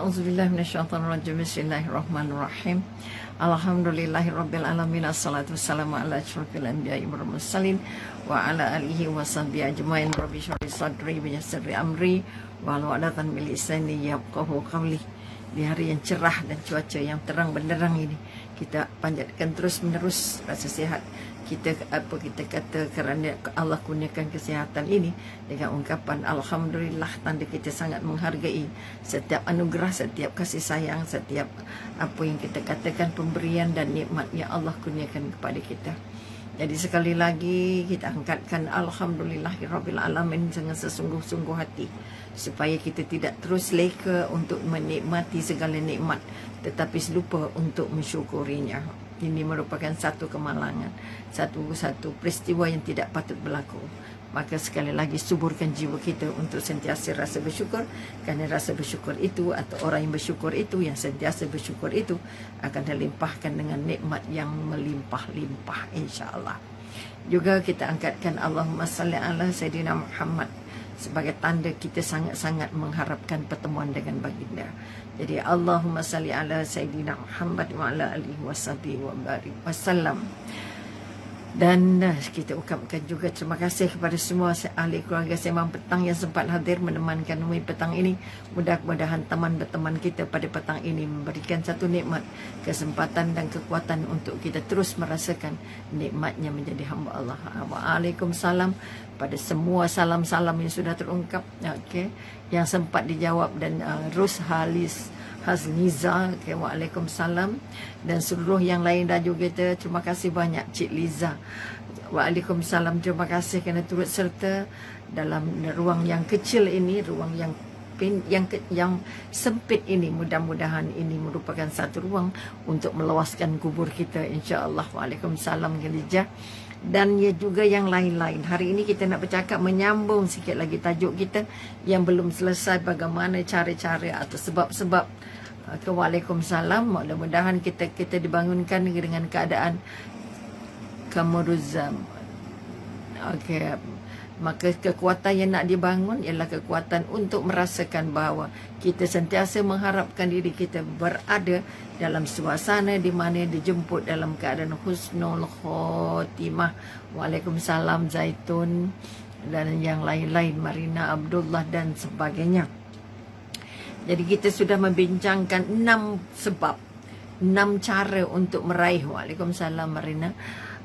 A'udzubillahi minasyaitonirrajim. Bismillahirrahmanirrahim. Alhamdulillahirabbil alamin. Assalatu wassalamu ala asyrofil anbiya'i wal mursalin wa ala alihi wa sahbihi ajmain. Rabbi shrah li sadri wa yassir li amri wa hlul 'uqdatam min lisani yafqahu qawli. Di hari yang cerah dan cuaca yang terang benderang ini, kita panjatkan terus menerus rasa sihat kita. Kita kata kerana Allah kurniakan kesihatan ini dengan ungkapan alhamdulillah, tanda kita sangat menghargai setiap anugerah, setiap kasih sayang, setiap apa yang kita katakan pemberian dan nikmat yang Allah kurniakan kepada kita. Jadi sekali lagi kita angkatkan alhamdulillahirabbil alamin dengan sesungguh-sungguh hati, supaya kita tidak terus leka untuk menikmati segala nikmat tetapi lupa untuk mensyukurinya. Ini merupakan satu kemalangan, satu peristiwa yang tidak patut berlaku. Maka sekali lagi suburkan jiwa kita untuk sentiasa rasa bersyukur, kerana rasa bersyukur itu atau orang yang bersyukur itu, yang sentiasa bersyukur itu akan dilimpahkan dengan nikmat yang melimpah-limpah, insya-Allah. Juga kita angkatkan Allahumma salli ala Sayyidina Muhammad sebagai tanda kita sangat-sangat mengharapkan pertemuan dengan baginda. Jadi Allahumma salli ala Sayyidina Muhammad wa ala alihi washabihi wa barik wasallam. Dan kita ucapkan juga terima kasih kepada semua ahli keluarga Sembang Petang yang sempat hadir menemankan kami petang ini. Mudah-mudahan teman-teman kita pada petang ini memberikan satu nikmat, kesempatan dan kekuatan untuk kita terus merasakan nikmatnya menjadi hamba Allah. Waalaikumsalam pada semua salam-salam yang sudah terungkap, yang sempat dijawab, dan Rus Hazniza, waalaikumsalam, dan seluruh yang lain dah juga kita terima kasih banyak. Cik Liza, waalaikumsalam, terima kasih kerana turut serta dalam ruang yang kecil ini, ruang yang sempit ini. Mudah-mudahan ini merupakan satu ruang untuk meluaskan kubur kita, insya-Allah. Waalaikumsalam Khadijah. Dan ya juga yang lain-lain. Hari ini kita nak bercakap menyambung sikit lagi tajuk kita yang belum selesai, bagaimana cara-cara atau sebab-sebab. Waalaikumsalam. Mudah-mudahan kita dibangunkan dengan keadaan kamuruzam. Maka kekuatan yang nak dibangun ialah kekuatan untuk merasakan bahawa kita sentiasa mengharapkan diri kita berada dalam suasana di mana dijemput dalam keadaan husnul khotimah. Waalaikumsalam Zaitun dan yang lain-lain, Marina Abdullah dan sebagainya. Jadi kita sudah membincangkan 6 sebab, 6 cara untuk meraih. Waalaikumsalam Marina.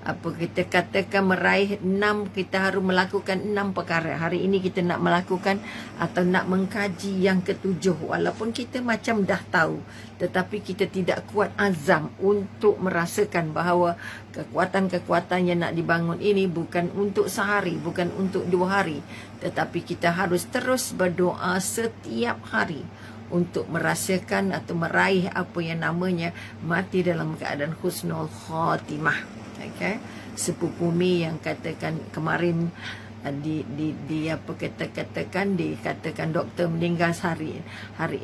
Apa kita katakan meraih 6, kita harus melakukan 6 perkara. Hari ini kita nak melakukan atau nak mengkaji yang ke-7. Walaupun kita macam dah tahu, tetapi kita tidak kuat azam untuk merasakan bahawa kekuatan-kekuatan yang nak dibangun ini bukan untuk sehari, bukan untuk 2 hari, tetapi kita harus terus berdoa setiap hari untuk merasakan atau meraih apa yang namanya mati dalam keadaan husnul khatimah. Sepupu Mi yang katakan kemarin dikatakan doktor meninggal hari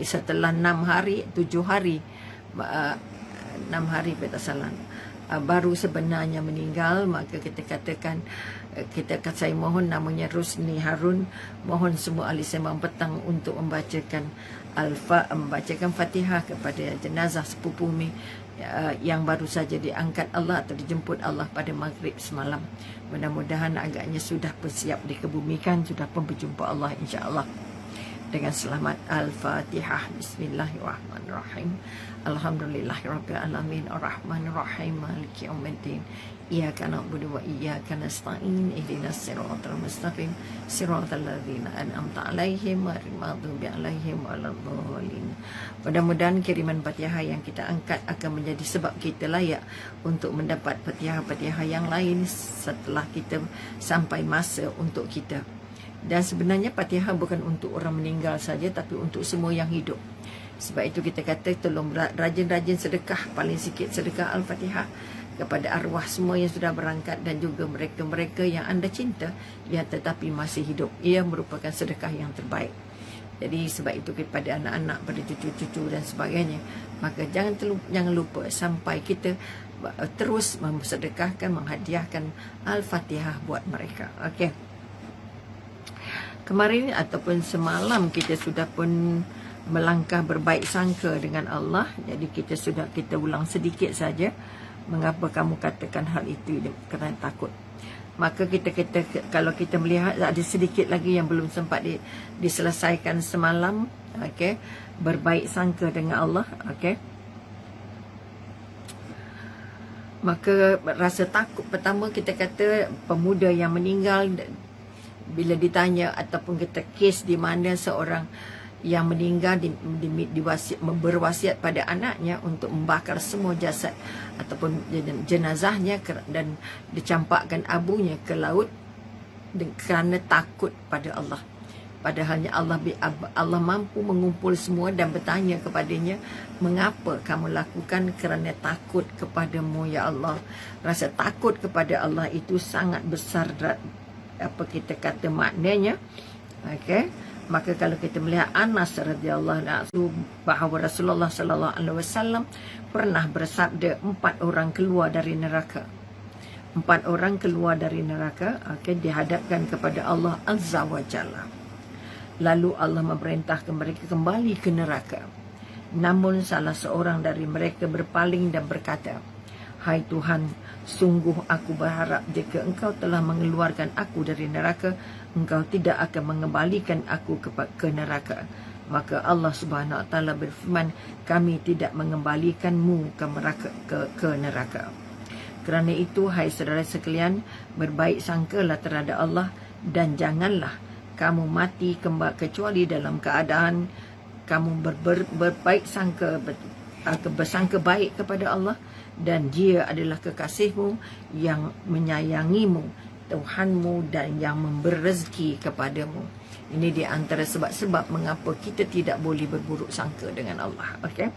setelah 6 hari 7 hari 6 hari petasalan baru sebenarnya meninggal. Maka kita katakan saya mohon, namanya Rusni Harun, mohon semua ahli Sembang Petang untuk membacakan Fatihah kepada jenazah sepupu Mi yang baru saja diangkat Allah atau dijemput Allah pada maghrib semalam. Mudah-mudahan agaknya sudah bersiap dikebumikan, sudah pun berjumpa Allah, insya-Allah dengan selamat. Al-Fatihah. Bismillahirrahmanirrahim. Alhamdulillahirabbil alamin, arrahmanirrahim, maliki yaumiddin. Iyyaka na'budu wa iyyaka nasta'in. Ihdinas siratal mustaqim, siratal ladzina an'amta 'alaihim ghairil maghdubi 'alaihim waladdallin. Mudah-mudahan kiriman Fatihah yang kita angkat akan menjadi sebab kita layak untuk mendapat Fatihah-Fatihah yang lain setelah kita sampai masa untuk kita. Dan sebenarnya Fatihah bukan untuk orang meninggal saja, tapi untuk semua yang hidup. Sebab itu kita kata tolong rajin-rajin sedekah, paling sikit sedekah Al-Fatihah kepada arwah semua yang sudah berangkat dan juga mereka-mereka yang anda cinta yang tetapi masih hidup. Ia merupakan sedekah yang terbaik. Jadi sebab itu kepada anak-anak, pada cucu-cucu dan sebagainya, maka jangan lupa sampai kita terus memsedekahkan, menghadiahkan Al-Fatihah buat mereka. Kemarin ataupun semalam kita sudah pun melangkah berbaik sangka dengan Allah. Jadi kita ulang sedikit saja. Mengapa kamu katakan hal itu? Kerana takut. Maka kalau kita melihat ada sedikit lagi yang belum sempat diselesaikan semalam, okey, berbaik sangka dengan Allah, okey. Maka rasa takut pertama, kita kata pemuda yang meninggal, bila ditanya ataupun kita kes di mana seorang yang meninggal berwasiat pada anaknya untuk membakar semua jasad ataupun jenazahnya dan dicampakkan abunya ke laut kerana takut pada Allah. Padahalnya Allah mampu mengumpul semua dan bertanya kepadanya, mengapa kamu lakukan? Kerana takut kepadamu ya Allah. Rasa takut kepada Allah itu sangat besar, apa kita kata maknanya. Okey. Maka kalau kita melihat Anas radhiyallahu anhu bahawa Rasulullah sallallahu alaihi wasallam pernah bersabda 4 orang keluar dari neraka. 4 orang keluar dari neraka, okey, dihadapkan kepada Allah Azza wa Jalla. Lalu Allah memerintahkan mereka kembali ke neraka. Namun salah seorang dari mereka berpaling dan berkata, "Hai Tuhan, sungguh aku berharap jika Engkau telah mengeluarkan aku dari neraka, Engkau tidak akan mengembalikan aku ke neraka." Maka Allah Subhanahu Wa Taala berfirman, "Kami tidak mengembalikanmu ke neraka." Kerana itu, hai saudara sekalian, berbaik sangkalah terhadap Allah dan janganlah kamu mati kecuali dalam keadaan kamu berbaik sangka, bersangka baik kepada Allah, dan Dia adalah kekasihmu yang menyayangimu, Tuhanmu, dan yang memberi rezeki kepadamu. Ini di antara sebab-sebab mengapa kita tidak boleh berburuk sangka dengan Allah. Okey.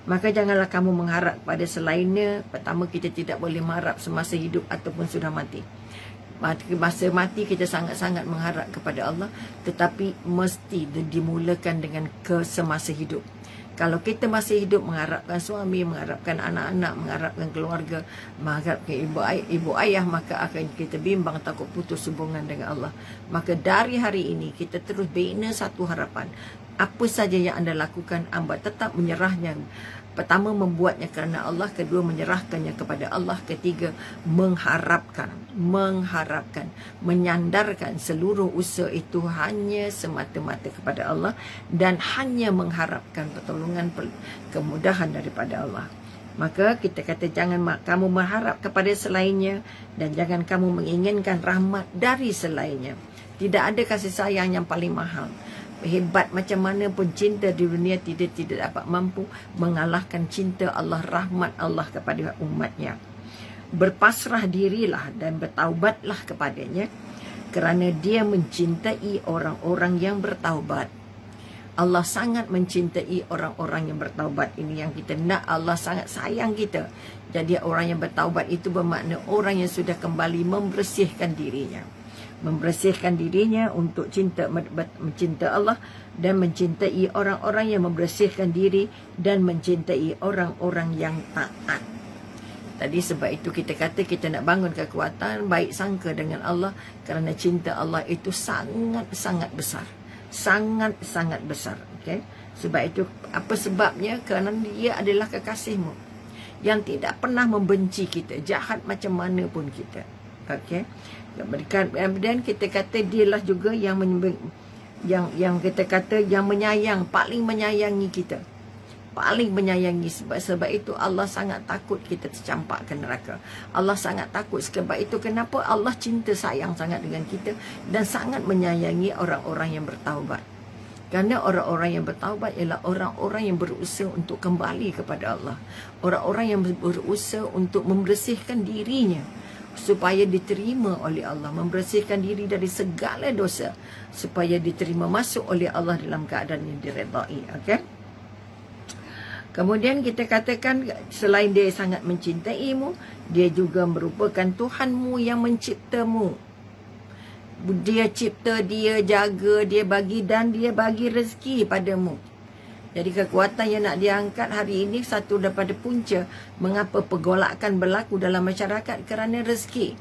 Maka janganlah kamu mengharap pada selainnya. Pertama, kita tidak boleh mengharap semasa hidup ataupun sudah mati. Masa mati kita sangat-sangat mengharap kepada Allah, tetapi mesti dimulakan dengan semasa hidup. Kalau kita masih hidup mengharapkan suami, mengharapkan anak-anak, mengharapkan keluarga, mengharapkan ibu ayah, maka akan kita bimbang, takut putus hubungan dengan Allah. Maka dari hari ini kita terus bina satu harapan. Apa saja yang anda lakukan, anda tetap menyerahnya. Pertama, membuatnya kerana Allah. Kedua, menyerahkannya kepada Allah. Ketiga, mengharapkan, menyandarkan seluruh usaha itu hanya semata-mata kepada Allah, dan hanya mengharapkan pertolongan, kemudahan daripada Allah. Maka kita kata, jangan kamu mengharap kepada selainnya, dan jangan kamu menginginkan rahmat dari selainnya. Tidak ada kasih sayang yang paling mahal. Hebat macam mana pun cinta di dunia tidak dapat mampu mengalahkan cinta Allah, rahmat Allah kepada umatnya. Berpasrah dirilah dan bertaubatlah kepadanya, kerana Dia mencintai orang-orang yang bertaubat. Allah sangat mencintai orang-orang yang bertaubat. Ini yang kita nak. Allah sangat sayang kita. Jadi orang yang bertaubat itu bermakna orang yang sudah kembali membersihkan dirinya. Membersihkan dirinya untuk mencinta Allah dan mencintai orang-orang yang membersihkan diri dan mencintai orang-orang yang taat. Tadi sebab itu kita kata kita nak bangun kekuatan baik sangka dengan Allah, kerana cinta Allah itu sangat-sangat besar. Sangat-sangat besar. Okay? Sebab itu, apa sebabnya? Kerana Dia adalah kekasihmu yang tidak pernah membenci kita, jahat macam mana pun kita. Okey. Dan kita kata Dialah juga yang kita kata yang menyayang, paling menyayangi kita. Paling menyayangi. Sebab itu Allah sangat takut kita tercampak ke neraka. Allah sangat takut. Sebab itu kenapa Allah cinta sayang sangat dengan kita dan sangat menyayangi orang-orang yang bertaubat. Kerana orang-orang yang bertaubat ialah orang-orang yang berusaha untuk kembali kepada Allah. Orang-orang yang berusaha untuk membersihkan dirinya supaya diterima oleh Allah, membersihkan diri dari segala dosa supaya diterima masuk oleh Allah dalam keadaan yang diredai. Okey. Kemudian kita katakan, selain Dia sangat mencintaimu, Dia juga merupakan Tuhanmu yang menciptamu. Dia cipta, Dia jaga, Dia bagi, dan Dia bagi rezeki padamu. Jadi kekuatan yang nak diangkat hari ini, satu daripada punca mengapa pergolakan berlaku dalam masyarakat, kerana rezeki.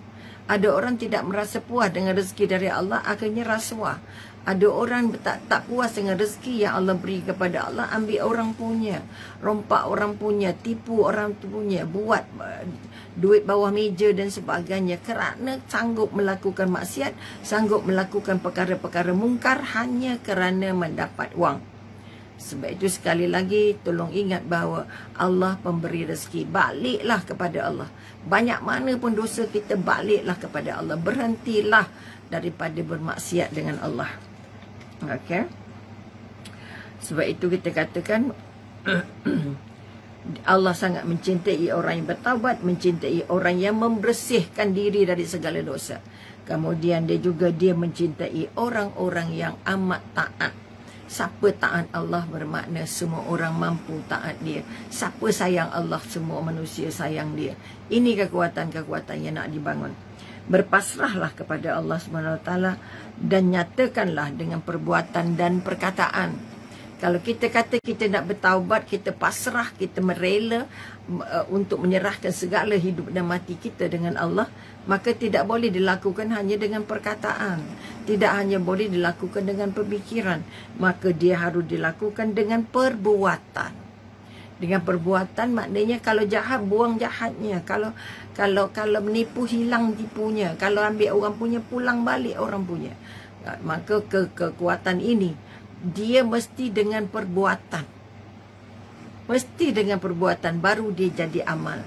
Ada orang tidak merasa puas dengan rezeki dari Allah, akhirnya rasuah. Ada orang tak puas dengan rezeki yang Allah beri kepada Allah, ambil orang punya, rompak orang punya, tipu orang punya, buat duit bawah meja dan sebagainya, kerana sanggup melakukan maksiat, sanggup melakukan perkara-perkara mungkar hanya kerana mendapat wang. Sebab itu sekali lagi tolong ingat bahawa Allah pemberi rezeki. Baliklah kepada Allah. Banyak mana pun dosa kita, baliklah kepada Allah. Berhentilah daripada bermaksiat dengan Allah. Okey. Sebab itu kita katakan Allah sangat mencintai orang yang bertaubat, mencintai orang yang membersihkan diri dari segala dosa. Kemudian dia mencintai orang-orang yang amat taat. Siapa taat Allah bermakna semua orang mampu taat dia. Siapa sayang Allah, semua manusia sayang dia. Ini kekuatan-kekuatan yang nak dibangun. Berpasrahlah kepada Allah SWT dan nyatakanlah dengan perbuatan dan perkataan. Kalau kita kata kita nak bertaubat, kita pasrah, kita merela untuk menyerahkan segala hidup dan mati kita dengan Allah, maka tidak boleh dilakukan hanya dengan perkataan. Tidak hanya boleh dilakukan dengan pemikiran. Maka dia harus dilakukan dengan perbuatan. Dengan perbuatan maknanya kalau jahat, buang jahatnya. Kalau menipu, hilang tipunya. Kalau ambil orang punya, pulang balik orang punya. Maka kekuatan ini dia mesti dengan perbuatan. Mesti dengan perbuatan baru dia jadi amal.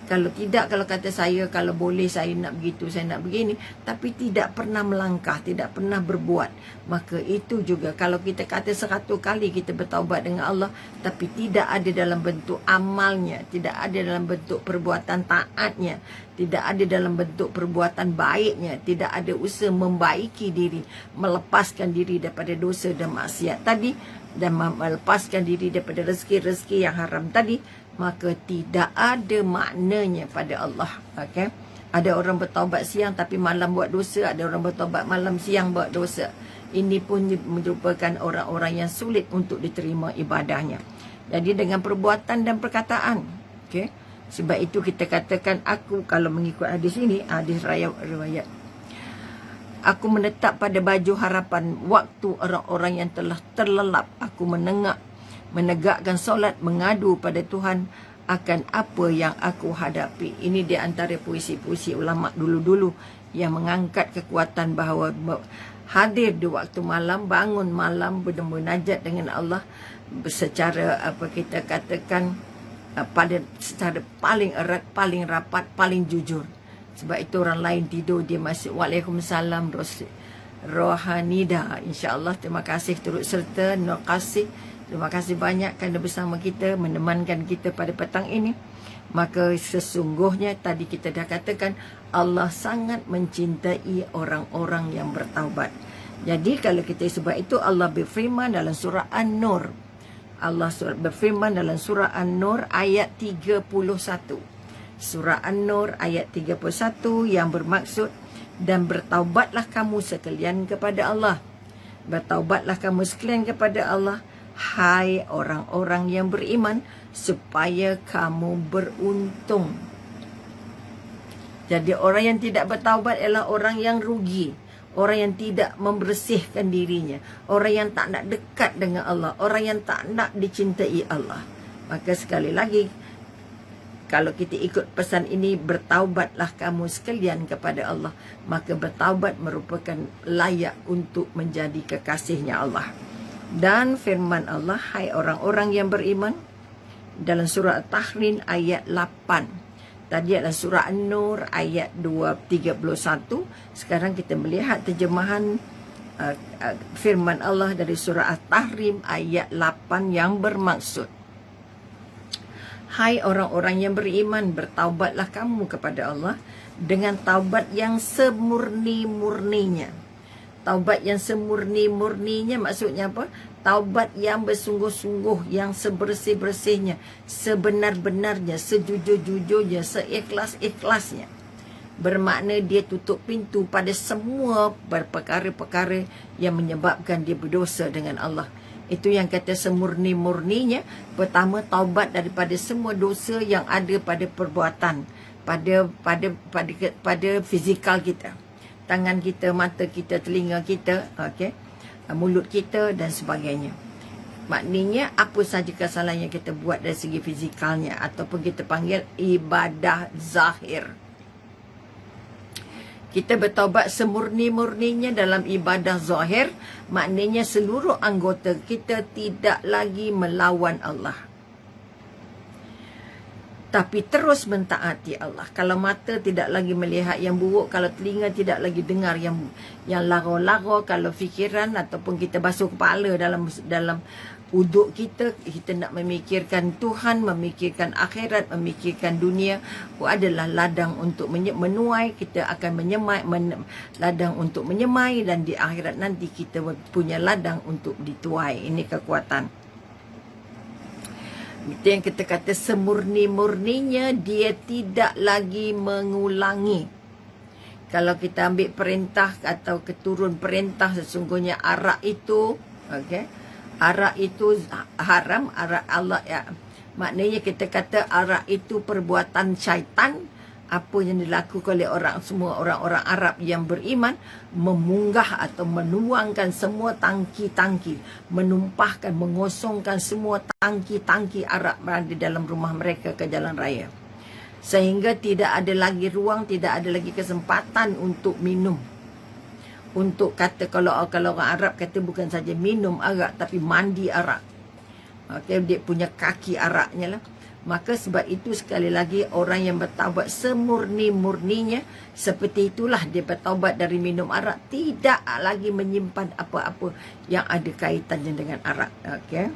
Kalau tidak, kalau kata saya, kalau boleh saya nak begitu, saya nak begini, tapi tidak pernah melangkah, tidak pernah berbuat, maka itu juga kalau kita kata 100 kali kita bertaubat dengan Allah, tapi tidak ada dalam bentuk amalnya, tidak ada dalam bentuk perbuatan taatnya, tidak ada dalam bentuk perbuatan baiknya, tidak ada usaha membaiki diri, melepaskan diri daripada dosa dan maksiat tadi, dan melepaskan diri daripada rezeki-rezeki yang haram tadi, maka tidak ada maknanya pada Allah. Okay? Ada orang bertaubat siang tapi malam buat dosa, ada orang bertaubat malam siang buat dosa. Ini pun merupakan orang-orang yang sulit untuk diterima ibadahnya. Jadi dengan perbuatan dan perkataan. Okay? Sebab itu kita katakan, aku kalau mengikut hadis ini, hadis riwayat, aku menetap pada baju harapan waktu orang-orang yang telah terlelap. Aku menegakkan solat, mengadu pada Tuhan akan apa yang aku hadapi. Ini di antara puisi-puisi ulama dulu-dulu yang mengangkat kekuatan bahawa hadir di waktu malam, bangun malam, bermunajat dengan Allah secara apa kita katakan secara paling erat, paling rapat, paling jujur. Sebab itu orang lain tidur, dia masih Waalaikumsalam Rohanida. InsyaAllah terima kasih turut serta, terima kasih. Terima kasih banyak kerana bersama kita, menemankan kita pada petang ini. Maka sesungguhnya tadi kita dah katakan Allah sangat mencintai orang-orang yang bertaubat. Jadi kalau kita sebab itu Allah berfirman dalam surah An-Nur. Allah berfirman dalam surah An-Nur ayat 31. Surah An-Nur ayat 31 yang bermaksud, dan bertaubatlah kamu sekalian kepada Allah. Bertaubatlah kamu sekalian kepada Allah, hai orang-orang yang beriman, supaya kamu beruntung. Jadi orang yang tidak bertaubat ialah orang yang rugi, orang yang tidak membersihkan dirinya, orang yang tak nak dekat dengan Allah, orang yang tak nak dicintai Allah. Maka sekali lagi, kalau kita ikut pesan ini, bertaubatlah kamu sekalian kepada Allah, maka bertaubat merupakan layak untuk menjadi kekasihnya Allah. Dan firman Allah, hai orang-orang yang beriman, dalam surah At-Tahrim ayat 8. Tadi adalah surah An-Nur ayat 231. Sekarang kita melihat terjemahan firman Allah dari surah At-Tahrim ayat 8 yang bermaksud, hai orang-orang yang beriman, bertaubatlah kamu kepada Allah dengan taubat yang semurni-murninya. Taubat yang semurni-murninya maksudnya apa? Taubat yang bersungguh-sungguh, yang sebersih-bersihnya, sebenar-benarnya, sejujur-jujurnya, seikhlas-ikhlasnya. Bermakna dia tutup pintu pada semua perkara-perkara yang menyebabkan dia berdosa dengan Allah. Itu yang kata semurni-murninya. Pertama, taubat daripada semua dosa yang ada pada perbuatan. pada fizikal kita, tangan kita, mata kita, telinga kita, okey, mulut kita dan sebagainya. Maknanya apa saja kesalahan yang kita buat dari segi fizikalnya ataupun kita panggil ibadah zahir. Kita bertaubat semurni-murninya dalam ibadah zahir, maknanya seluruh anggota kita tidak lagi melawan Allah, tapi terus mentaati Allah. Kalau mata tidak lagi melihat yang buruk, kalau telinga tidak lagi dengar yang lara-lara, kalau fikiran ataupun kita basuh kepala dalam uduk kita nak memikirkan Tuhan, memikirkan akhirat, memikirkan dunia, adalah ladang untuk menuai. Kita akan menyemai, ladang untuk menyemai, dan di akhirat nanti kita punya ladang untuk dituai. Ini kekuatan. Itu yang kita kata semurni-murninya, dia tidak lagi mengulangi. Kalau kita ambil perintah atau keturun perintah, sesungguhnya arak itu, okey, arak itu haram, arak Allah ya. Maknanya kita kata arak itu perbuatan syaitan. Apa yang dilakukan oleh semua orang-orang Arab yang beriman, memunggah atau menuangkan semua tangki-tangki, menumpahkan, mengosongkan semua tangki-tangki arak di dalam rumah mereka ke jalan raya. Sehingga tidak ada lagi ruang, tidak ada lagi kesempatan untuk minum. Untuk kata kalau orang Arab kata bukan saja minum arak tapi mandi arak. Okey, dia punya kaki araknya lah. Maka sebab itu sekali lagi orang yang bertaubat semurni-murninya, seperti itulah dia bertaubat dari minum arak, tidak lagi menyimpan apa-apa yang ada kaitannya dengan arak. Okey.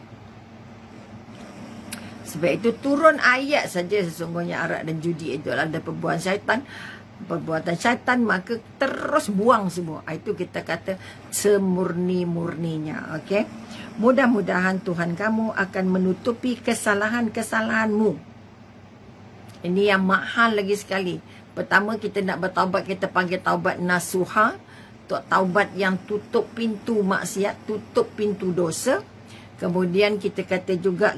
Sebab itu turun ayat saja sesungguhnya arak dan judi itu adalah perbuatan syaitan, maka terus buang semua. Itu kita kata semurni-murninya. Okey. Mudah-mudahan Tuhan kamu akan menutupi kesalahan-kesalahanmu. Ini yang mahal lagi sekali. Pertama, kita nak bertaubat, kita panggil taubat nasuha, taubat yang tutup pintu maksiat, tutup pintu dosa. Kemudian kita kata juga,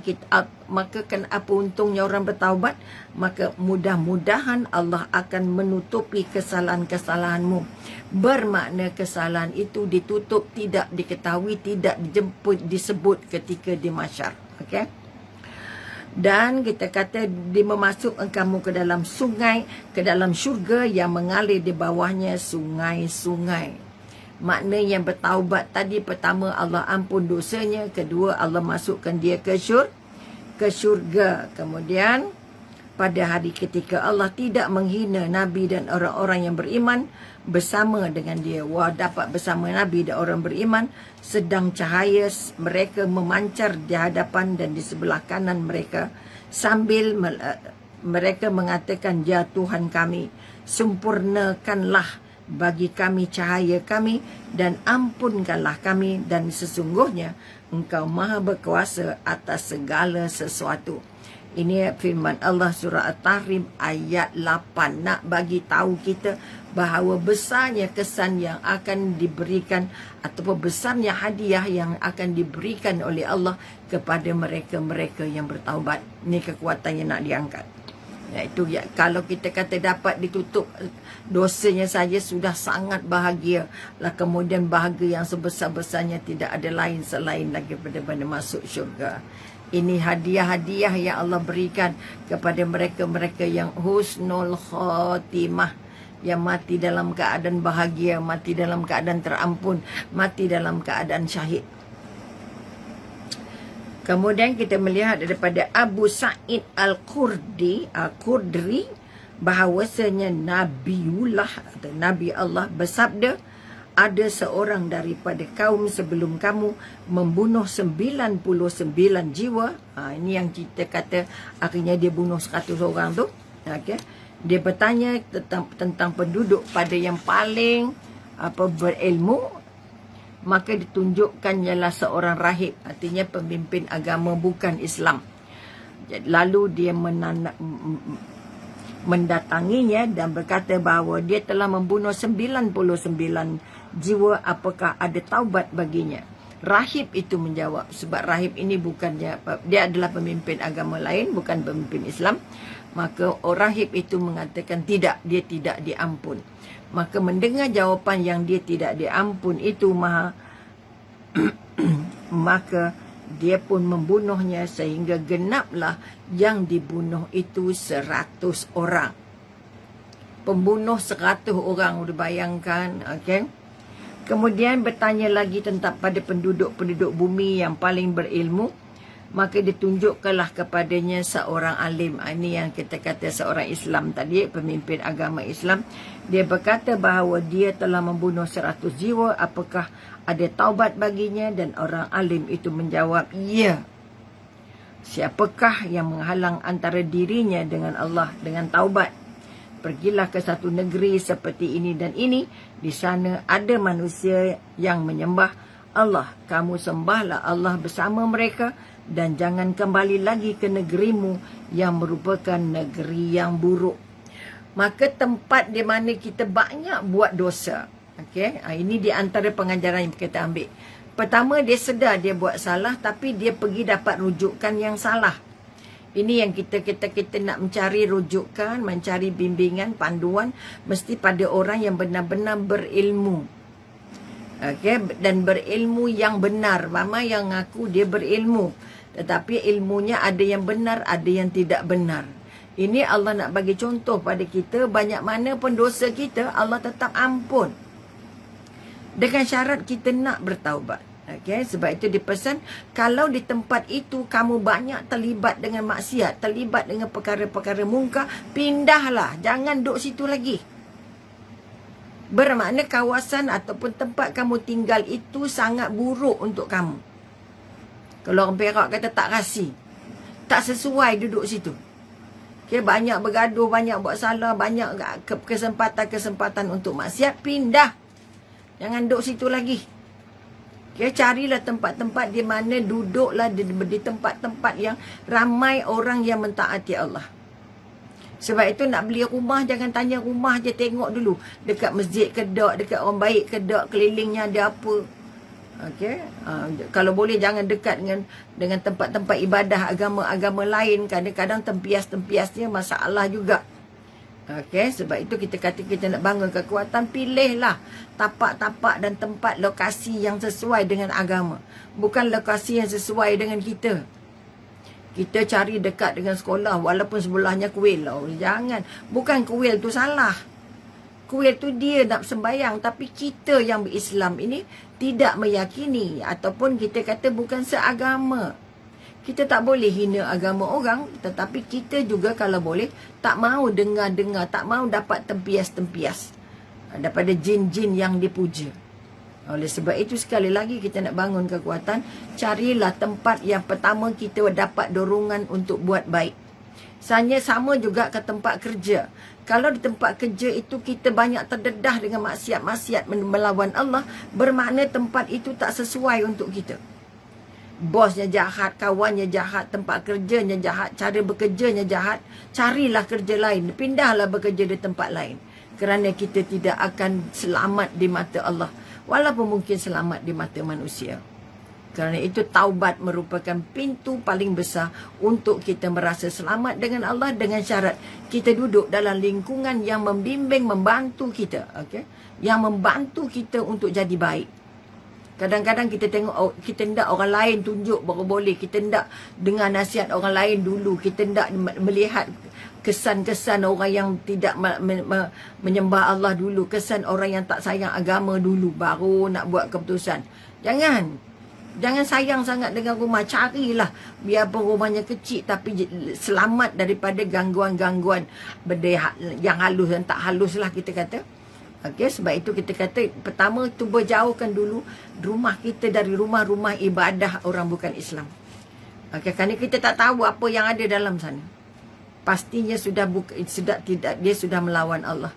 maka kan apa untungnya orang bertaubat? Maka mudah-mudahan Allah akan menutupi kesalahan-kesalahanmu. Bermakna kesalahan itu ditutup, tidak diketahui, tidak disebut ketika di mahsyar. Okey? Dan kita kata dia memasukkan kamu ke dalam sungai, ke dalam syurga yang mengalir di bawahnya sungai-sungai. Makna yang bertaubat tadi, pertama Allah ampun dosanya, kedua Allah masukkan dia ke syurga. Kemudian pada hari ketika Allah tidak menghina Nabi dan orang-orang yang beriman bersama dengan dia. Dapat bersama Nabi dan orang beriman, sedang cahaya mereka memancar di hadapan dan di sebelah kanan mereka, sambil mereka mengatakan, ya Tuhan kami, sempurnakanlah bagi kami cahaya kami dan ampunkanlah kami, dan sesungguhnya Engkau maha berkuasa atas segala sesuatu. Ini firman Allah surah At-Tahrim ayat 8, nak bagi tahu kita bahawa besarnya kesan yang akan diberikan ataupun besarnya hadiah yang akan diberikan oleh Allah kepada mereka-mereka yang bertaubat. Ini kekuatan yang nak diangkat. Iaitu ya, kalau kita kata dapat ditutup dosanya saja sudah sangat bahagia lah. Kemudian bahagia yang sebesar-besarnya tidak ada lain selain lagi daripada masuk syurga. Ini hadiah-hadiah yang Allah berikan kepada mereka-mereka yang husnul khotimah, yang mati dalam keadaan bahagia, mati dalam keadaan terampun, mati dalam keadaan syahid. Kemudian kita melihat daripada Abu Sa'id Al-Khudri bahawasanya Nabiullah atau Nabi Allah bersabda, ada seorang daripada kaum sebelum kamu membunuh 99 jiwa. Ini yang kita kata akhirnya dia bunuh 100 orang tu. Okay. Dia bertanya tentang penduduk pada yang paling berilmu, maka ditunjukkan ialah seorang rahib, artinya pemimpin agama bukan Islam. Lalu dia mendatanginya dan berkata bahawa dia telah membunuh 99 jiwa, apakah ada taubat baginya? Rahib itu menjawab, sebab rahib ini bukannya, dia adalah pemimpin agama lain, bukan pemimpin Islam. Maka orang rahib itu mengatakan tidak, dia tidak diampun. Maka mendengar jawapan yang dia tidak diampun itu maka dia pun membunuhnya sehingga genaplah yang dibunuh itu 100 orang. Pembunuh 100 orang, udah bayangkan, okey. Kemudian bertanya lagi tentang pada penduduk-penduduk bumi yang paling berilmu, maka ditunjukkanlah kepadanya seorang alim. Ini yang kita kata seorang Islam tadi, pemimpin agama Islam. Dia berkata bahawa dia telah membunuh 100 jiwa, apakah ada taubat baginya? Dan orang alim itu menjawab, ya. Siapakah yang menghalang antara dirinya dengan Allah dengan taubat? Pergilah ke satu negeri seperti ini dan ini. Di sana ada manusia yang menyembah Allah. Kamu sembahlah Allah bersama mereka dan jangan kembali lagi ke negerimu yang merupakan negeri yang buruk. Maka tempat di mana kita banyak buat dosa. Okey, ini di antara pengajaran yang kita ambil. Pertama, dia sedar dia buat salah tapi dia pergi dapat rujukan yang salah. Ini yang kita nak mencari rujukan, mencari bimbingan, panduan mesti pada orang yang benar-benar berilmu. Okey, dan berilmu yang benar. Ramai yang ngaku dia berilmu, tetapi ilmunya ada yang benar, ada yang tidak benar. Ini Allah nak bagi contoh pada kita, banyak mana pun dosa kita Allah tetap ampun. Dengan syarat kita nak bertaubat. Okay, sebab itu dipesan, kalau di tempat itu kamu banyak terlibat dengan maksiat, terlibat dengan perkara-perkara mungkar, pindahlah, jangan duduk situ lagi. Bermakna kawasan ataupun tempat kamu tinggal itu sangat buruk untuk kamu. Kalau orang Perak kata tak rasi, tak sesuai duduk situ. Okay, banyak bergaduh, banyak buat salah, banyak kesempatan-kesempatan untuk maksiat, pindah. Jangan duduk situ lagi. Okay, carilah tempat-tempat di mana duduklah di tempat-tempat yang ramai orang yang mentaati Allah. Sebab itu nak beli rumah, jangan tanya rumah je, tengok dulu. Dekat masjid ke tak, dekat orang baik ke tak, kelilingnya ada apa. Okay, kalau boleh jangan dekat dengan tempat-tempat ibadah agama-agama lain. Kadang-kadang tempias-tempiasnya masalah juga. Okey, sebab itu kita kata kita nak bangun kekuatan, pilihlah tapak-tapak dan tempat lokasi yang sesuai dengan agama. Bukan lokasi yang sesuai dengan kita. Kita cari dekat dengan sekolah walaupun sebelahnya kuil. Oh, jangan. Bukan kuil tu salah. Kuil tu dia nak sembahyang, tapi kita yang berislam ini tidak meyakini ataupun kita kata bukan seagama. Kita tak boleh hina agama orang, tetapi kita juga kalau boleh tak mau dengar-dengar, tak mau dapat tempias-tempias daripada jin-jin yang dipuja. Oleh sebab itu sekali lagi kita nak bangun kekuatan, carilah tempat yang pertama kita dapat dorongan untuk buat baik. Sama juga ke tempat kerja. Kalau di tempat kerja itu kita banyak terdedah dengan maksiat-maksiat melawan Allah, bermakna tempat itu tak sesuai untuk kita. Bosnya jahat, kawannya jahat, tempat kerjanya jahat, cara bekerjanya jahat, carilah kerja lain, pindahlah bekerja di tempat lain. Kerana kita tidak akan selamat di mata Allah, walaupun mungkin selamat di mata manusia. Kerana itu taubat merupakan pintu paling besar untuk kita merasa selamat dengan Allah, dengan syarat kita duduk dalam lingkungan yang membimbing, membantu kita, okay? Yang membantu kita untuk jadi baik. Kadang-kadang kita tengok, kita hendak orang lain tunjuk baru boleh. Kita hendak dengar nasihat orang lain dulu. Kita hendak melihat kesan-kesan orang yang tidak menyembah Allah dulu. Kesan orang yang tak sayang agama dulu. Baru nak buat keputusan. Jangan sayang sangat dengan rumah. Carilah. Biarpun rumahnya kecil tapi selamat daripada gangguan-gangguan benda yang halus dan tak halus lah kita kata. Okey, sebab itu kita kata pertama cuba jauhkan dulu rumah kita dari rumah-rumah ibadah orang bukan Islam. Okey, kerana kita tak tahu apa yang ada dalam sana. Pastinya dia sudah melawan Allah.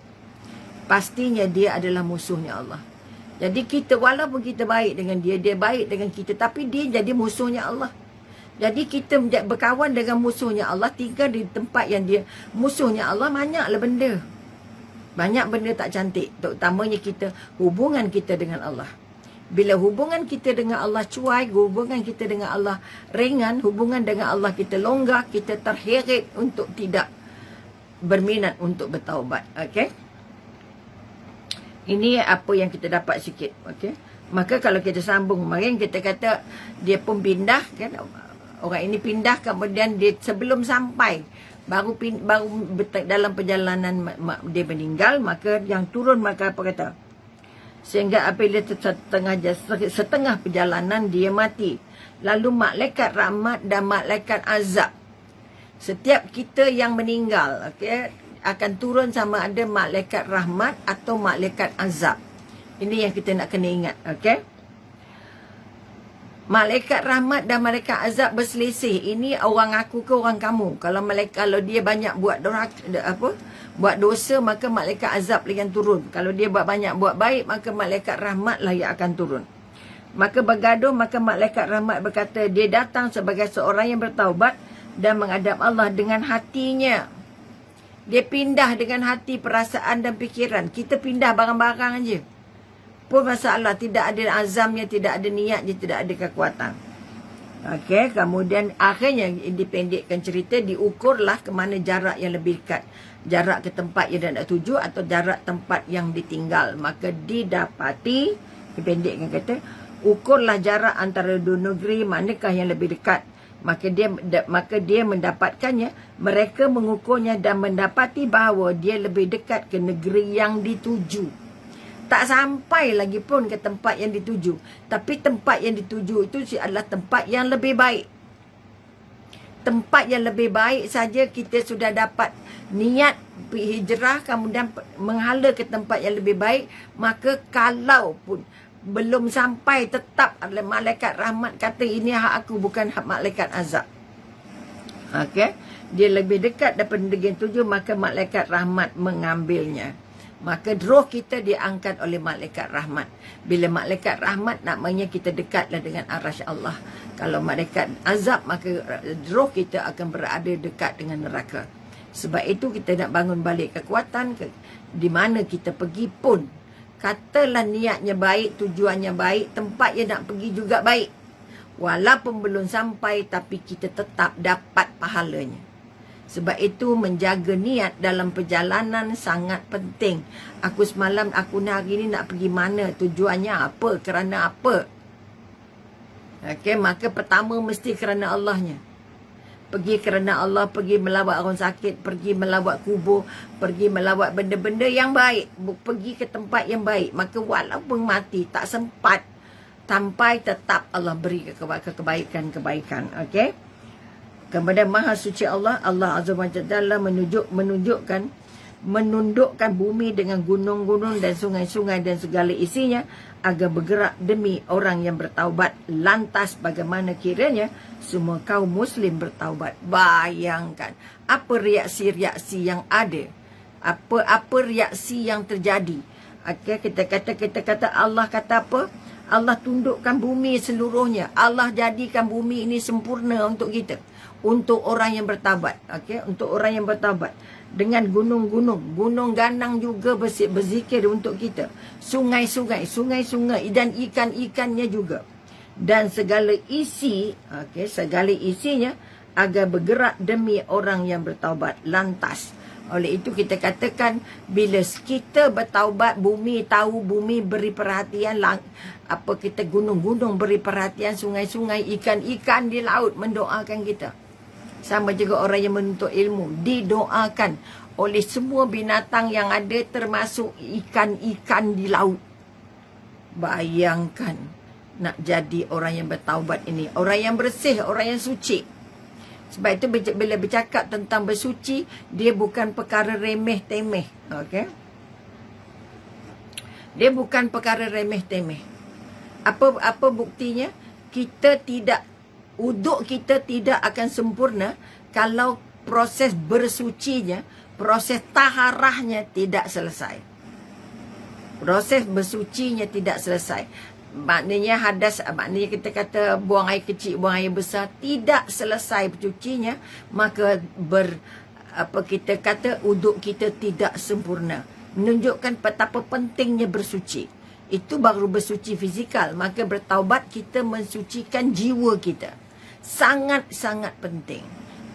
Pastinya dia adalah musuhnya Allah. Jadi kita walaupun kita baik dengan dia baik dengan kita, tapi dia jadi musuhnya Allah. Jadi kita berkawan dengan musuhnya Allah, tinggal di tempat yang dia musuhnya Allah, banyaklah benda. Banyak benda tak cantik, terutamanya hubungan kita dengan Allah. Bila hubungan kita dengan Allah cuai, hubungan kita dengan Allah ringan, hubungan dengan Allah kita longgar, kita terheret untuk tidak berminat untuk bertaubat. Okey. Ini apa yang kita dapat sikit. Okey. Maka kalau kita sambung, mungkin kita kata dia pun pindah kan, orang ini pindah, kemudian dia sebelum sampai baru dalam perjalanan dia meninggal, maka yang turun maka apa kata? Sehingga apabila setengah perjalanan dia mati. Lalu malaikat rahmat dan malaikat azab. Setiap kita yang meninggal, okey, akan turun sama ada malaikat rahmat atau malaikat azab. Ini yang kita nak kena ingat, okey. Malaikat rahmat dan malaikat azab berselisih. Ini orang aku ke orang kamu. Kalau dia banyak buat dosa, maka malaikat azab lah yang turun. Kalau dia banyak buat baik, maka malaikat rahmat lah yang akan turun. Maka bergaduh, maka malaikat rahmat berkata, dia datang sebagai seorang yang bertaubat dan menghadap Allah dengan hatinya. Dia pindah dengan hati, perasaan dan fikiran. Kita pindah barang-barang aja. Pun masalah, tidak ada azamnya, tidak ada niatnya, tidak ada kekuatan. Okey, kemudian akhirnya dipendekkan cerita, diukurlah ke mana jarak yang lebih dekat. Jarak ke tempat yang nak tuju atau jarak tempat yang ditinggal. Maka didapati, dipendekkan kata, ukurlah jarak antara dua negeri, manakah yang lebih dekat. Maka dia mendapatkannya. Mereka mengukurnya dan mendapati bahawa dia lebih dekat ke negeri yang dituju. Tak sampai lagi pun ke tempat yang dituju. Tapi tempat yang dituju itu adalah tempat yang lebih baik. Tempat yang lebih baik saja kita sudah dapat niat hijrah, kemudian menghala ke tempat yang lebih baik. Maka kalau pun belum sampai, tetap adalah malaikat rahmat kata ini hak aku, bukan hak malaikat azab. Okey, dia lebih dekat daripada negeri yang tuju, maka malaikat rahmat mengambilnya. Maka roh kita diangkat oleh malaikat rahmat. Bila malaikat rahmat, nakmanya kita dekatlah dengan arasy Allah. Kalau malaikat azab, maka roh kita akan berada dekat dengan neraka. Sebab itu kita nak bangun balik kekuatan, di mana kita pergi pun, katalah niatnya baik, tujuannya baik, tempat yang nak pergi juga baik. Walaupun belum sampai, tapi kita tetap dapat pahalanya. Sebab itu menjaga niat dalam perjalanan sangat penting. Aku semalam, aku hari ni nak pergi mana, tujuannya apa, kerana apa. Okey, maka pertama mesti kerana Allahnya. Pergi kerana Allah, pergi melawat orang sakit, pergi melawat kubur, pergi melawat benda-benda yang baik, pergi ke tempat yang baik. Maka walaupun mati tak sempat sampai, tetap Allah beri kebaikan-kebaikan. Okey. Kepada Maha Suci Allah, Allah Azza wa Jalla menundukkan bumi dengan gunung-gunung dan sungai-sungai dan segala isinya agar bergerak demi orang yang bertaubat. Lantas bagaimana kiranya semua kaum muslim bertaubat? Bayangkan apa reaksi-reaksi yang ada, apa reaksi yang terjadi. Okay, kita kata Allah kata apa? Allah tundukkan bumi seluruhnya. Allah jadikan bumi ini sempurna untuk kita. Untuk orang yang bertaubat. Okay? Untuk orang yang bertaubat. Dengan gunung-gunung. Gunung ganang juga berzikir untuk kita. Sungai-sungai. Sungai-sungai. Dan ikan-ikannya juga. Dan segala isi. Okay, segala isinya. Agar bergerak demi orang yang bertaubat. Lantas. Oleh itu kita katakan, bila kita bertaubat, bumi tahu, bumi beri perhatian, kita gunung-gunung beri perhatian, sungai-sungai, ikan-ikan di laut mendoakan kita. Sama juga orang yang menuntut ilmu, didoakan oleh semua binatang yang ada, termasuk ikan-ikan di laut. Bayangkan nak jadi orang yang bertaubat ini, orang yang bersih, orang yang suci. Sebab itu bila bercakap tentang bersuci, dia bukan perkara remeh-temeh. Okay? Dia bukan perkara remeh-temeh. Apa buktinya? Uduk kita tidak akan sempurna kalau proses bersucinya, proses taharahnya tidak selesai. Proses bersucinya tidak selesai. Maknanya maknanya kita kata buang air kecil, buang air besar, tidak selesai bercucinya, maka kita kata uduk kita tidak sempurna. Menunjukkan betapa pentingnya bersuci. Itu baru bersuci fizikal, maka bertaubat kita mensucikan jiwa kita. Sangat-sangat penting.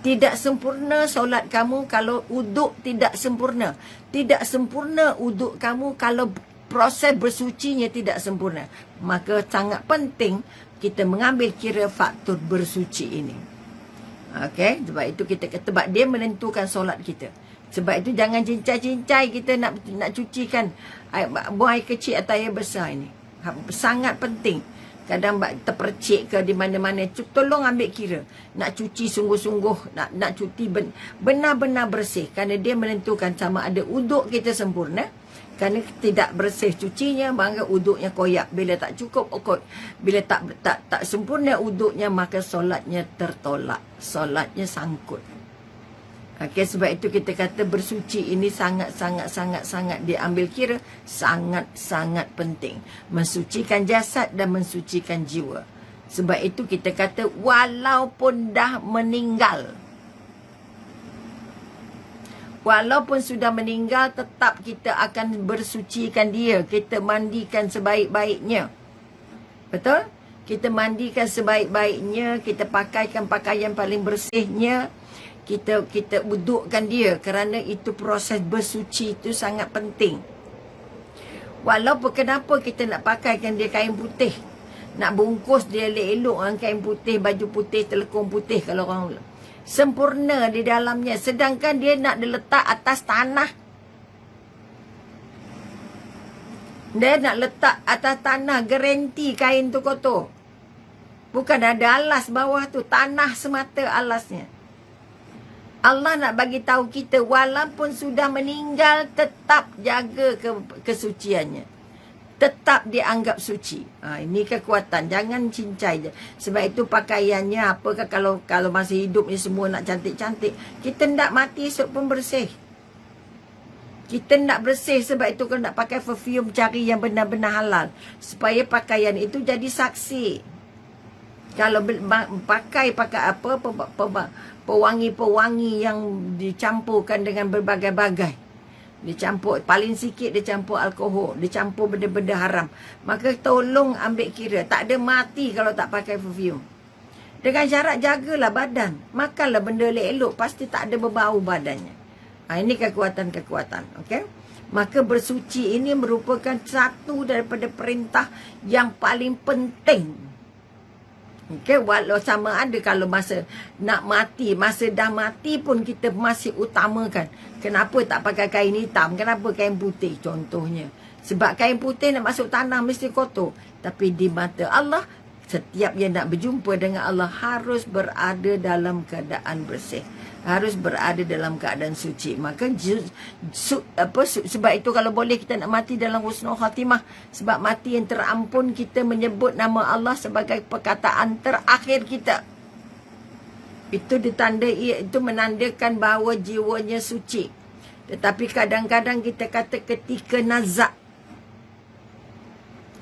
Tidak sempurna solat kamu kalau uduk tidak sempurna. Tidak sempurna uduk kamu kalau proses bersucinya tidak sempurna. Maka sangat penting kita mengambil kira faktor bersuci ini. Okey, sebab itu kita kata sebab dia menentukan solat kita. Sebab itu jangan cincai-cincai kita nak cucikan buang air kecil atau air besar ini. Sangat penting. Kadang terpercik ke di mana-mana, tolong ambil kira. Nak cuci sungguh-sungguh, nak cuci benar-benar bersih. Kerana dia menentukan sama ada uduk kita sempurna. Kerana tidak bersih cucinya, maka uduknya koyak. Bila tak cukup, bila tak sempurna uduknya, maka solatnya tertolak. Solatnya sangkut. Okey, sebab itu kita kata bersuci ini sangat diambil kira, sangat penting. Mensucikan jasad dan mensucikan jiwa. Sebab itu kita kata walaupun dah meninggal, walaupun sudah meninggal, tetap kita akan bersucikan dia. Kita mandikan sebaik-baiknya. Betul? Kita mandikan sebaik-baiknya, kita pakaikan pakaian paling bersihnya. Kita udukkan dia kerana itu proses bersuci itu sangat penting. Walaupun kenapa kita nak pakaikan dia kain putih, nak bungkus dia elok-elok dengan kain putih, baju putih, telekung putih kalau orang sempurna di dalamnya, sedangkan dia nak diletak atas tanah. Dia nak letak atas tanah, garanti kain tu kotor. Bukan ada alas bawah tu, tanah semata alasnya. Allah nak bagi tahu kita walaupun sudah meninggal tetap jaga kesuciannya. Tetap dianggap suci. Ini kekuatan. Jangan cincai je. Sebab itu pakaiannya apakah kalau masih hidup ni semua nak cantik-cantik. Kita nak mati esok pun bersih. Kita nak bersih, sebab itu kalau nak pakai perfume cari yang benar-benar halal. Supaya pakaian itu jadi saksi. Kalau pakai apa pewangi-pewangi yang dicampurkan dengan berbagai-bagai. Dicampur, paling sikit dia campur alkohol, dicampur benda-benda haram. Maka tolong ambil kira, tak ada mati kalau tak pakai perfume. Dengan syarat jagalah badan. Makanlah benda elok-elok, pasti tak ada berbau badannya. Ini kekuatan-kekuatan. Okey? Maka bersuci ini merupakan satu daripada perintah yang paling penting. Okay, walau sama ada kalau masa nak mati, masa dah mati pun kita masih utamakan. Kenapa tak pakai kain hitam? Kenapa kain putih contohnya? Sebab kain putih nak masuk tanah mesti kotor. Tapi di mata Allah, setiap yang nak berjumpa dengan Allah harus berada dalam keadaan bersih. Harus berada dalam keadaan suci. Maka sebab itu kalau boleh kita nak mati dalam husnul khatimah. Sebab mati yang terampun, kita menyebut nama Allah sebagai perkataan terakhir kita. Itu ditandai, itu menandakan bahawa jiwanya suci. Tetapi kadang-kadang kita kata ketika nazak,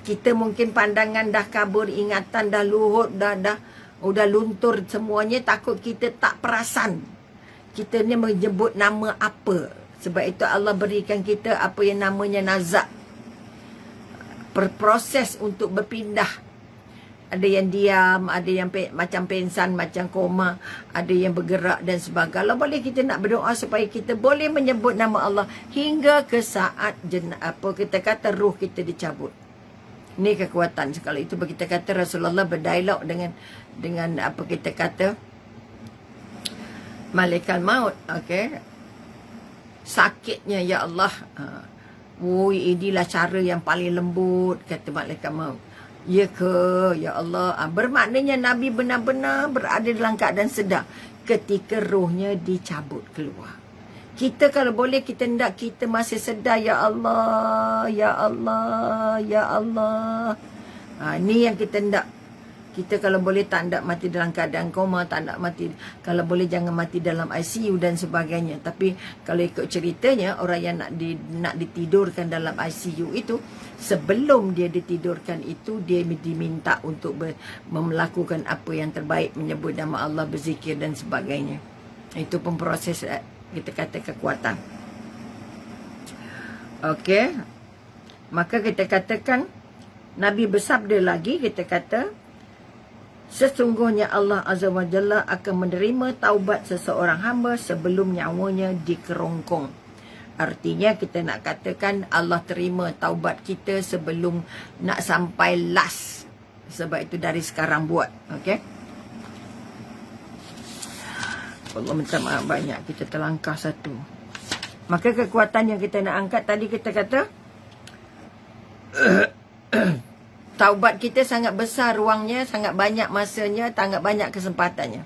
kita mungkin pandangan dah kabur, ingatan dah luhur, dah luntur semuanya, takut kita tak perasan. Kita ni menyebut nama apa. Sebab itu Allah berikan kita apa yang namanya nazak. Berproses untuk berpindah. Ada yang diam, ada yang macam pensan, macam koma, ada yang bergerak dan sebagainya. Kalau boleh kita nak berdoa supaya kita boleh menyebut nama Allah hingga ke saat kita kata ruh kita dicabut. Ini kekuatan. Kalau itu kita kata Rasulullah berdialog dengan apa kita kata malaikat maut. Okey, sakitnya ya Allah. Inilah cara yang paling lembut, kata malaikat maut. Ya ke ya Allah? Bermaknanya Nabi benar-benar berada dalam keadaan sedar ketika rohnya dicabut keluar. Kita kalau boleh kita hendak kita masih sedar, ya Allah, ya Allah, ya Allah. Ini yang kita hendak. Kita kalau boleh tak nak mati dalam keadaan koma, tak nak mati, kalau boleh jangan mati dalam ICU dan sebagainya. Tapi kalau ikut ceritanya, orang yang nak ditidurkan dalam ICU itu, sebelum dia ditidurkan itu, dia diminta untuk melakukan apa yang terbaik, menyebut nama Allah, berzikir dan sebagainya. Itu pun proses kita kata kekuatan. Okey. Maka kita katakan, Nabi bersabda lagi, kita kata, Sesungguhnya Allah Azza wa Jalla akan menerima taubat seseorang hamba sebelum nyawanya dikerongkong. Artinya kita nak katakan Allah terima taubat kita sebelum nak sampai last. Sebab itu dari sekarang buat. Okey. Allah minta maaf banyak kita terlangkah satu. Maka kekuatan yang kita nak angkat tadi kita kata taubat kita sangat besar ruangnya, sangat banyak masanya, sangat banyak kesempatannya.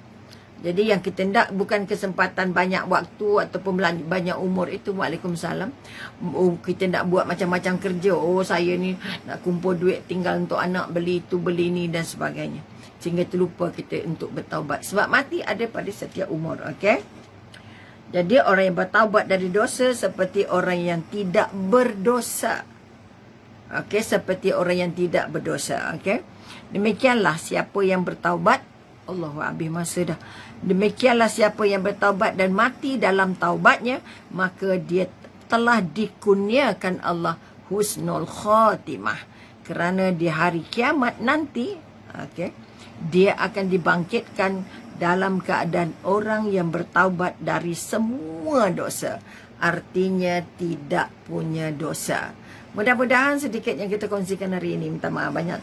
Jadi yang kita nak bukan kesempatan banyak waktu ataupun banyak umur itu. Waalaikumsalam. Kita nak buat macam-macam kerja. Oh saya ni nak kumpul duit tinggal untuk anak beli tu beli ni dan sebagainya. Sehingga terlupa kita untuk bertaubat. Sebab mati ada pada setiap umur. Okey. Jadi orang yang bertaubat dari dosa seperti orang yang tidak berdosa. Okey, seperti orang yang tidak berdosa. Okey. Demikianlah siapa yang bertaubat. Allahu habis masa dah. Demikianlah siapa yang bertaubat dan mati dalam taubatnya, maka dia telah dikurniakan Allah husnul khatimah. Kerana di hari kiamat nanti, okey, dia akan dibangkitkan dalam keadaan orang yang bertaubat dari semua dosa. Artinya tidak punya dosa. Mudah-mudahan sedikit yang kita kongsikan hari ini. Minta maaf banyak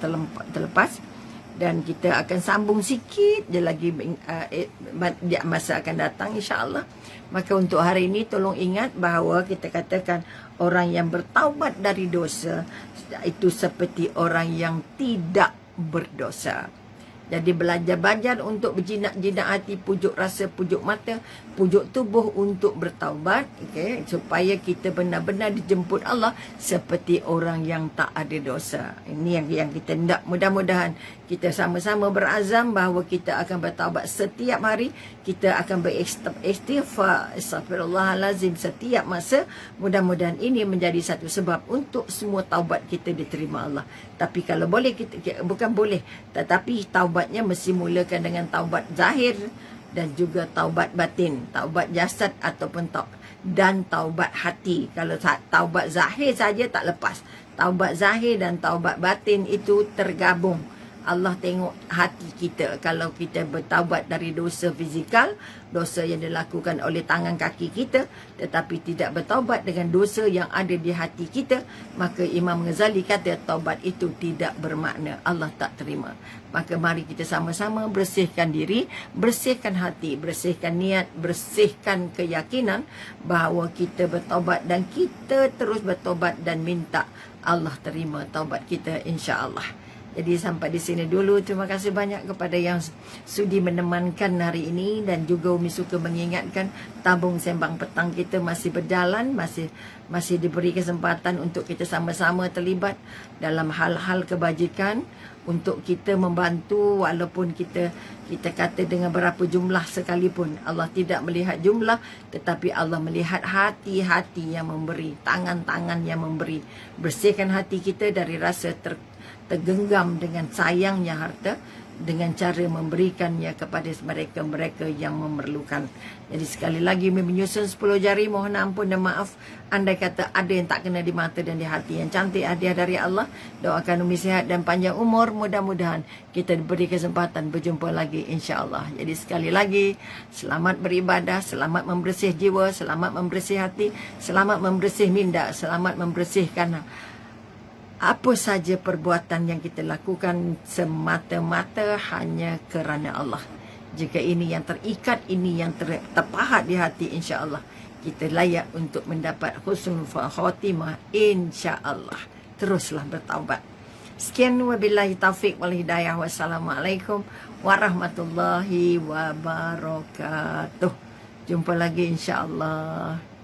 terlepas. Dan kita akan sambung sikit je lagi masa akan datang insya-Allah. Maka untuk hari ini tolong ingat bahawa kita katakan orang yang bertaubat dari dosa itu seperti orang yang tidak berdosa. Jadi belajar untuk berjinak-jinak hati, pujuk rasa, pujuk mata, pujuk tubuh untuk bertaubat, okay? Supaya kita benar-benar dijemput Allah seperti orang yang tak ada dosa. Ini yang kita nak. Mudah-mudahan kita sama-sama berazam bahawa kita akan bertaubat setiap hari. Kita akan beristighfar, astagfirullahalazim setiap masa. Mudah-mudahan ini menjadi satu sebab untuk semua taubat kita diterima Allah. Tapi kalau boleh kita bukan boleh, tetapi taubatnya mesti mulakan dengan taubat zahir dan juga taubat batin, taubat jasad ataupun dan taubat hati. Kalau taubat zahir saja tak lepas. Taubat zahir dan taubat batin itu tergabung. Allah tengok hati kita. Kalau kita bertaubat dari dosa fizikal, dosa yang dilakukan oleh tangan kaki kita, tetapi tidak bertaubat dengan dosa yang ada di hati kita, maka Imam Ghazali kata taubat itu tidak bermakna. Allah tak terima. Maka mari kita sama-sama bersihkan diri, bersihkan hati, bersihkan niat, bersihkan keyakinan bahawa kita bertaubat dan kita terus bertaubat dan minta Allah terima taubat kita insya-Allah. Jadi sampai di sini dulu. Terima kasih banyak kepada yang sudi menemankan hari ini. Dan juga Umi suka mengingatkan tabung sembang petang kita masih berjalan. Masih diberi kesempatan untuk kita sama-sama terlibat dalam hal-hal kebajikan. Untuk kita membantu walaupun kita kata dengan berapa jumlah sekalipun. Allah tidak melihat jumlah. Tetapi Allah melihat hati-hati yang memberi. Tangan-tangan yang memberi. Bersihkan hati kita dari rasa tergenggam dengan sayangnya harta dengan cara memberikannya kepada mereka-mereka yang memerlukan. Jadi sekali lagi menyusun 10 jari, mohon ampun dan maaf andai kata ada yang tak kena di mata dan di hati. Yang cantik hadiah dari Allah. Doakan Umi sihat dan panjang umur. Mudah-mudahan kita diberi kesempatan berjumpa lagi insya-Allah. Jadi sekali lagi selamat beribadah, selamat membersih jiwa, selamat membersih hati, selamat membersih minda, selamat membersihkan apa saja perbuatan yang kita lakukan semata-mata hanya kerana Allah. Jika ini yang terikat, ini yang terpahat di hati, insya-Allah kita layak untuk mendapat husnul khatimah insya-Allah. Teruslah bertaubat. Sekian wabillahi taufik wal hidayah. Wassalamualaikum warahmatullahi wabarakatuh. Jumpa lagi insya-Allah.